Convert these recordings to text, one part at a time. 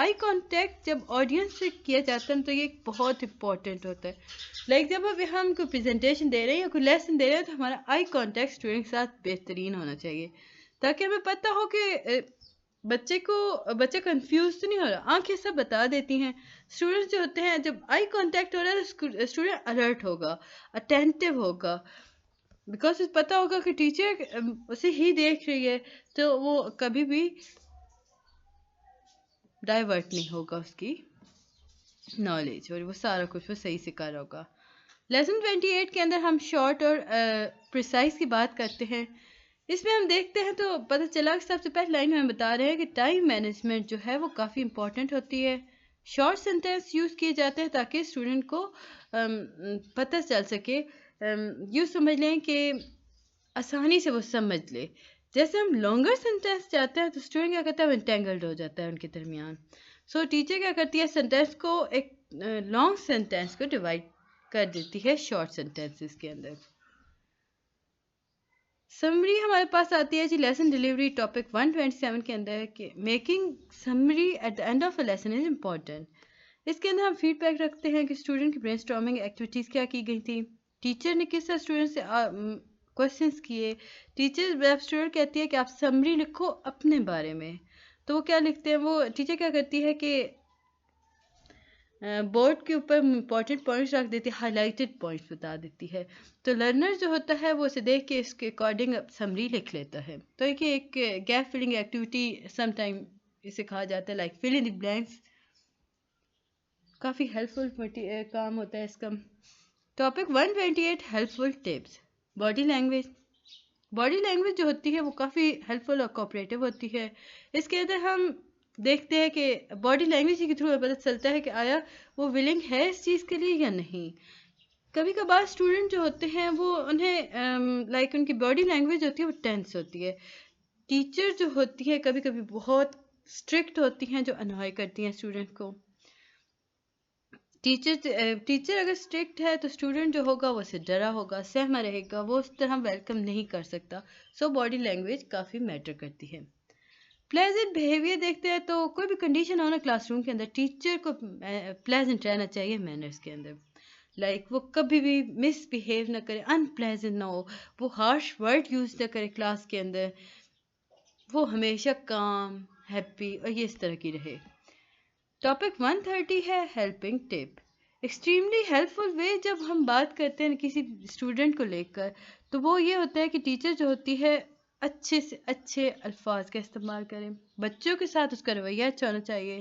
Eye contact جب audience سے کیا جاتا ہے تو یہ بہت امپورٹنٹ ہوتا ہے. لائک جب ابھی ہم کوئی پریزنٹیشن دے رہے ہیں یا کوئی لیسن دے رہے ہیں تو ہمارا آئی کانٹیکٹ اسٹوڈنٹ کے ساتھ بہترین ہونا چاہیے تاکہ ہمیں پتہ ہو کہ بچہ کنفیوز تو نہیں ہو رہا. آنکھیں سب بتا دیتی ہیں. اسٹوڈنٹس جو ہوتے ہیں جب آئی کانٹیکٹ ہو رہا ہے تو اسٹوڈنٹ الرٹ ہوگا, اٹینٹیو ہوگا, بیکاز پتہ ہوگا کہ ٹیچر اسے ہی دیکھ رہی ہے, تو وہ کبھی بھی ڈائیورٹ نہیں ہوگا اس کی نالج, اور وہ سارا کچھ وہ صحیح سے کر رہا ہوگا. لیسن 28 کے اندر ہم شارٹ اور پریسائز کی بات کرتے ہیں. اس میں ہم دیکھتے ہیں تو پتہ چلا کہ سب سے پہلے لائن میں ہم بتا رہے ہیں کہ ٹائم مینجمنٹ جو ہے وہ کافی امپورٹنٹ ہوتی ہے. شارٹ سینٹینس یوز کیے جاتے ہیں تاکہ اسٹوڈنٹ کو پتہ چل سکے, یوں سمجھ لیں کہ آسانی سے وہ سمجھ لے. جیسے ہم لانگر سینٹینس چاہتے ہیں تو اسٹوڈنٹ کیا کرتا ہے, وہ انٹینگلڈ ہو جاتا ہے ان کے درمیان. سو ٹیچر کیا کرتی ہے, سینٹینس کو ایک لانگ سینٹینس کو ڈیوائڈ کر دیتی ہے شارٹ سینٹینسز کے اندر. سمری ہمارے پاس آتی ہے جی لیسن ڈیلیوری ٹاپک 127 کے اندر کہ making summary at the end of a lesson is important. اس کے اندر ہم فیڈ بیک رکھتے ہیں کہ اسٹوڈنٹ کی برین اسٹارمنگ ایکٹیویٹیز کیا کی گئی تھی, ٹیچر نے کس طرح اسٹوڈنٹ سے کوشچنس کیے. ٹیچر جب اسٹوڈنٹ کہتی ہے کہ آپ سمری لکھو اپنے بارے میں, تو وہ کیا لکھتے ہیں, وہ ٹیچر کیا کرتی ہے کہ بورڈ کے اوپر امپورٹنٹ پوائنٹس رکھ دیتی ہے, ہائی لائٹڈ پوائنٹس بتا دیتی ہے. تو لرنر جو ہوتا ہے وہ اسے دیکھ کے اس کے اکارڈنگ سمری لکھ لیتا ہے. تو ایک gap filling activity some time اسے کہا جاتا ہے, like fill in the blanks. کافی ہیلپ فل کام ہوتا ہے اس کا. Topic 128 helpful tips. Body language. Body language جو ہوتی ہے وہ کافی ہیلپ فل اور کوآپریٹو ہوتی ہے. اس کے اندر ہم دیکھتے ہیں کہ باڈی لینگویج کے تھرو ہمیں پتہ چلتا ہے کہ آیا وہ ولنگ ہے اس چیز کے لیے یا نہیں. کبھی کبھار اسٹوڈنٹ جو ہوتے ہیں وہ انہیں لائک ان کی باڈی لینگویج ہوتی ہے وہ ٹینس ہوتی ہے. ٹیچر جو ہوتی ہے کبھی کبھی بہت اسٹرکٹ ہوتی ہیں جو انوائے کرتی ہیں اسٹوڈنٹ کو. ٹیچر اگر اسٹرکٹ ہے تو اسٹوڈنٹ جو ہوگا وہ اسے ڈرا ہوگا, سہما رہے گا, وہ اس طرح ویلکم نہیں کر سکتا. سو باڈی لینگویج کافی میٹر کرتی ہے. پلیزنٹ بیہیویئر دیکھتے ہیں تو کوئی بھی کنڈیشن ہونا کلاس روم کے اندر ٹیچر کو پلیزنٹ رہنا چاہیے مینرز کے اندر. لائک وہ کبھی بھی مس بیہیو نہ کرے, ان پلیزنٹ نہ ہو, وہ ہارش ورڈ یوز نہ کرے کلاس کے اندر, وہ ہمیشہ کام, ہیپی اور یہ اس طرح کی رہے. ٹاپک 130 ہے ہیلپنگ ٹپ. ایکسٹریملی ہیلپ فل وے جب ہم بات کرتے ہیں کسی اسٹوڈنٹ کو لے کر تو وہ یہ ہوتا ہے کہ ٹیچر جو ہوتی ہے اچھے سے اچھے الفاظ کا استعمال کریں. بچوں کے ساتھ اس کا رویہ اچھا ہونا چاہیے.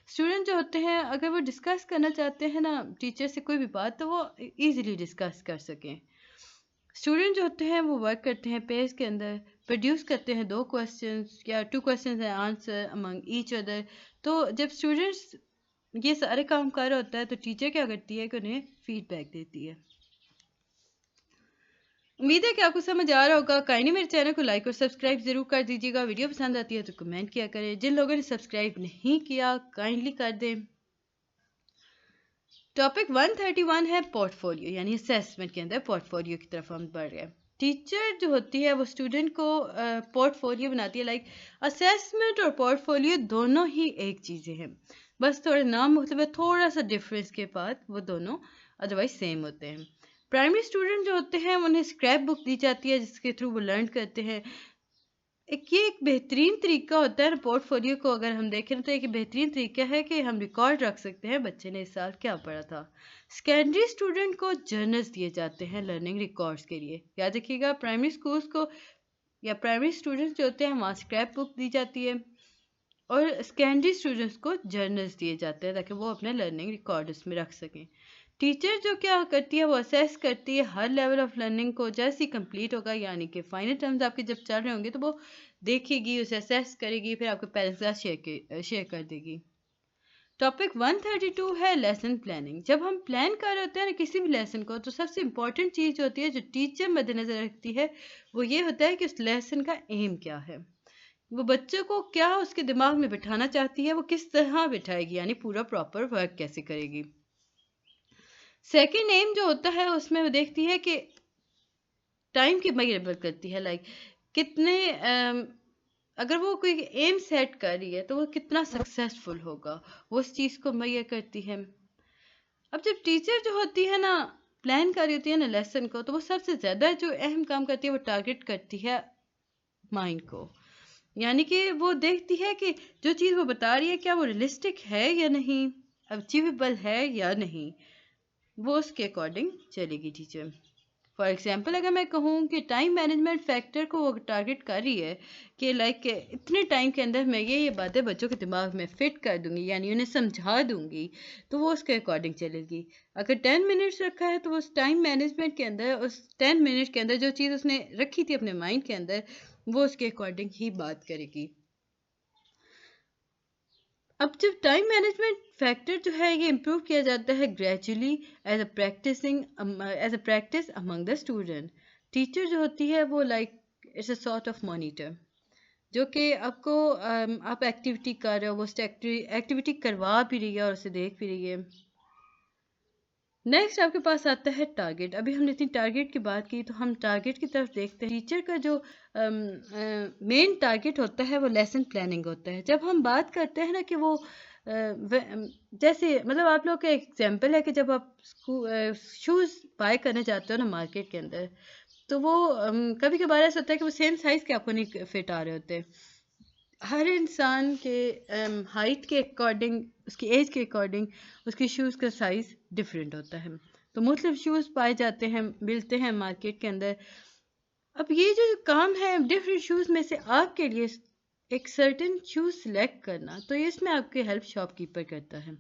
اسٹوڈنٹ جو ہوتے ہیں اگر وہ ڈسکس کرنا چاہتے ہیں نا ٹیچر سے کوئی بھی بات تو وہ ایزیلی ڈسکس کر سکیں. اسٹوڈنٹ جو ہوتے ہیں وہ ورک کرتے ہیں پیج کے اندر, پروڈیوس کرتے ہیں 2 کوسچنس یا 2 questions and answer Umang each other. تو جب اسٹوڈنٹس یہ سارے کام کر رہا ہوتا ہے تو ٹیچر کیا کرتی ہے کہ انہیں فیڈ بیک دیتی ہے. امید ہے کہ آپ کو سمجھ آ رہا ہوگا. کائنڈلی میرے چینل کو لائک اور سبسکرائب ضرور کر دیجیے گا. ویڈیو پسند آتی ہے تو کمنٹ کیا کریں. جن لوگوں نے سبسکرائب نہیں کیا کائنڈلی کر دیں. ٹاپک 131 ہے پورٹ فولیو, یعنی اسیسمنٹ کے اندر پورٹ فولیو کی طرف ہم بڑھ رہے ہیں. ٹیچر جو ہوتی ہے وہ اسٹوڈنٹ کو پورٹ فولیو بناتی ہے. لائک اسیسمنٹ اور پورٹ فولیو دونوں ہی ایک چیزیں ہیں, بس تھوڑا نام مختلف ہے, تھوڑا سا ڈفرینس کے بعد وہ دونوں ادروائز سیم ہوتے ہیں. پرائمری اسٹوڈنٹ جو ہوتے ہیں انہیں اسکریپ بک دی جاتی ہے جس کے تھرو وہ لرن کرتے ہیں. یہ ایک بہترین طریقہ ہوتا ہے پورٹ فولیو کو اگر ہم دیکھیں تو ایک بہترین طریقہ ہے کہ ہم ریکارڈ رکھ سکتے ہیں بچے نے اس سال کیا پڑھا تھا. سیکنڈری اسٹوڈنٹ کو جرنلز دیے جاتے ہیں لرننگ ریکارڈز کے لیے. یاد رکھیے گا پرائمری اسکولس کو یا پرائمری اسٹوڈنٹس جو ہوتے ہیں وہاں اسکریپ بک دی جاتی ہے اور سیکنڈری اسٹوڈنٹس کو جرنلز دیے جاتے ہیں تاکہ وہ اپنے لرننگ ریکارڈز میں رکھ سکیں. ٹیچر جو کیا کرتی ہے وہ اسیس کرتی ہے ہر لیول آف لرننگ کو جیسے ہی کمپلیٹ ہوگا, یعنی کہ فائنل ٹرمز آپ کے جب چل رہے ہوں گے تو وہ دیکھے گی, اسے اسیس کرے گی, پھر آپ کے پیرنٹس کے ساتھ شیئر کر دے گی. ٹاپک 132 ہے لیسن پلاننگ. جب ہم پلان کر رہے ہوتے ہیں نا کسی بھی لیسن کو تو سب سے امپورٹنٹ چیز جو ہوتی ہے جو ٹیچر مد نظر رکھتی ہے وہ یہ ہوتا ہے کہ اس لیسن کا ایم کیا ہے, وہ بچوں کو کیا اس کے دماغ میں بٹھانا چاہتی ہے, وہ کس طرح بٹھائے گی, یعنی پورا پراپر ورک کیسے کرے گی. سیکنڈ ایم جو ہوتا ہے اس میں وہ دیکھتی ہے کہ ٹائم کی میجربل کرتی ہے, لائک کتنے اگر وہ کوئی ایم سیٹ کر رہی ہے تو وہ کتنا سکسیسفل ہوگا، وہ اس چیز کو مہیا کرتی ہے۔ اب جب ٹیچر جو ہوتی ہے نا پلان کر رہی ہوتی ہے نا لیسن کو، تو وہ سب سے زیادہ جو اہم کام کرتی ہے وہ ٹارگٹ کرتی ہے مائنڈ کو، یعنی کہ وہ دیکھتی ہے کہ جو چیز وہ بتا رہی ہے کیا وہ ریئلسٹک ہے یا نہیں، اچیویبل ہے یا نہیں، وہ اس کے اکارڈنگ چلے گی ٹیچر۔ فار ایگزامپل اگر میں کہوں کہ ٹائم مینجمنٹ فیکٹر کو وہ ٹارگٹ کر رہی ہے کہ لائک اتنے ٹائم کے اندر میں یہ باتیں بچوں کے دماغ میں فٹ کر دوں گی، یعنی انہیں سمجھا دوں گی، تو وہ اس کے اکارڈنگ چلے گی۔ اگر 10 منٹس رکھا ہے تو اس ٹائم مینجمنٹ کے اندر اس 10 منٹ کے اندر جو چیز اس نے رکھی تھی اپنے مائنڈ کے اندر، وہ اس کے اکارڈنگ ہی بات کرے گی۔ اب جب ٹائم مینجمنٹ فیکٹر جو ہے یہ امپروو کیا جاتا ہے gradually as a practice among the student, teacher جو ہوتی ہے وہ like it's a sort of monitor, جو کہ آپ کو آپ ایکٹیویٹی کر رہے ہو، وہ ایکٹیویٹی کروا بھی رہی ہے اور اسے دیکھ بھی رہی ہے۔ نیکسٹ آپ کے پاس آتا ہے ٹارگیٹ۔ ابھی ہم نے اتنی ٹارگیٹ کی بات کی تو ہم ٹارگیٹ کی طرف دیکھتے ہیں۔ ٹیچر کا جو مین ٹارگیٹ ہوتا ہے وہ لیسن پلاننگ ہوتا ہے۔ جب ہم بات کرتے ہیں نا کہ وہ جیسے مطلب آپ لوگ کا ایگزامپل ہے کہ جب آپ شوز بائی کرنے جاتے ہو نا مارکیٹ کے اندر، تو وہ کبھی کبھار ایسا ہوتا ہے کہ وہ سیم سائز کے آپ کو نہیں فٹ آ رہے ہوتے۔ ہر انسان کے ہائٹ کے اکارڈنگ، اس کی ایج کے اکارڈنگ اس کے شوز کا سائز ڈفرینٹ ہوتا ہے، تو مختلف شوز پائے جاتے ہیں، ملتے ہیں مارکیٹ کے اندر۔ اب یہ جو کام ہے ڈفرینٹ شوز میں سے آپ کے لیے ایک سرٹن شوز سلیکٹ کرنا، تو اس میں آپ کی ہیلپ شاپ کیپر کرتا ہے۔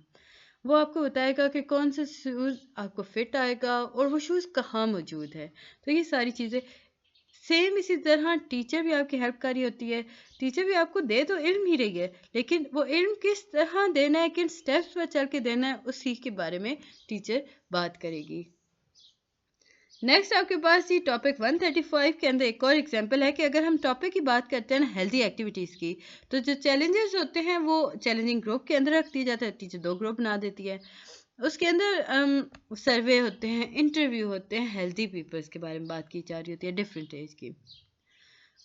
وہ آپ کو بتائے گا کہ کون سا شوز آپ کو فٹ آئے گا اور وہ شوز کہاں موجود ہے۔ تو یہ ساری چیزیں سیم اسی طرح ٹیچر بھی آپ کی ہیلپ کر رہی ہوتی ہے۔ ٹیچر بھی آپ کو دے تو علم ہی رہی ہے، لیکن وہ علم کس طرح دینا ہے، کن سٹیپس پر چل کے دینا ہے، اسی کے بارے میں ٹیچر بات کرے گی۔ نیکسٹ آپ کے پاس یہ ٹاپک 135 کے اندر ایک اور ایگزامپل ہے کہ اگر ہم ٹاپک کی بات کرتے ہیں نا ہیلدی ایکٹیویٹیز کی، تو جو چیلنجز ہوتے ہیں وہ چیلنجنگ گروپ کے اندر رکھ دیا جاتا ہے، ٹیچر 2 گروپ بنا دیتی ہے۔ اس کے اندر سروے ہوتے ہیں، انٹرویو ہوتے ہیں، ہیلدی پیپلز کے بارے میں بات کی جا رہی ہوتی ہے ڈفرینٹ ایج کی،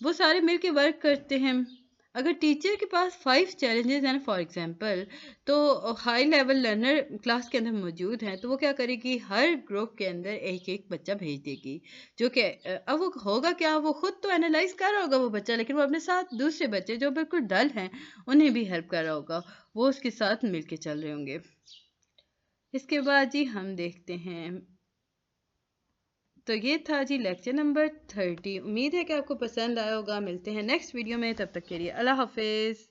وہ سارے مل کے ورک کرتے ہیں۔ اگر ٹیچر کے پاس 5 چیلنجز ہیں فار ایگزامپل، تو ہائی لیول لرنر کلاس کے اندر موجود ہیں، تو وہ کیا کرے گی، ہر گروپ کے اندر ایک ایک بچہ بھیج دے گی، جو کہ اب وہ ہوگا کیا، وہ خود تو انالائز کر رہا ہوگا وہ بچہ، لیکن وہ اپنے ساتھ دوسرے بچے جو بالکل ڈل ہیں انہیں بھی ہیلپ کر رہا ہوگا، وہ اس کے ساتھ مل کے چل رہے ہوں گے۔ اس کے بعد جی ہم دیکھتے ہیں، تو یہ تھا جی لیکچر نمبر 30۔ امید ہے کہ آپ کو پسند آیا ہوگا۔ ملتے ہیں نیکسٹ ویڈیو میں، تب تک کے لیے اللہ حافظ۔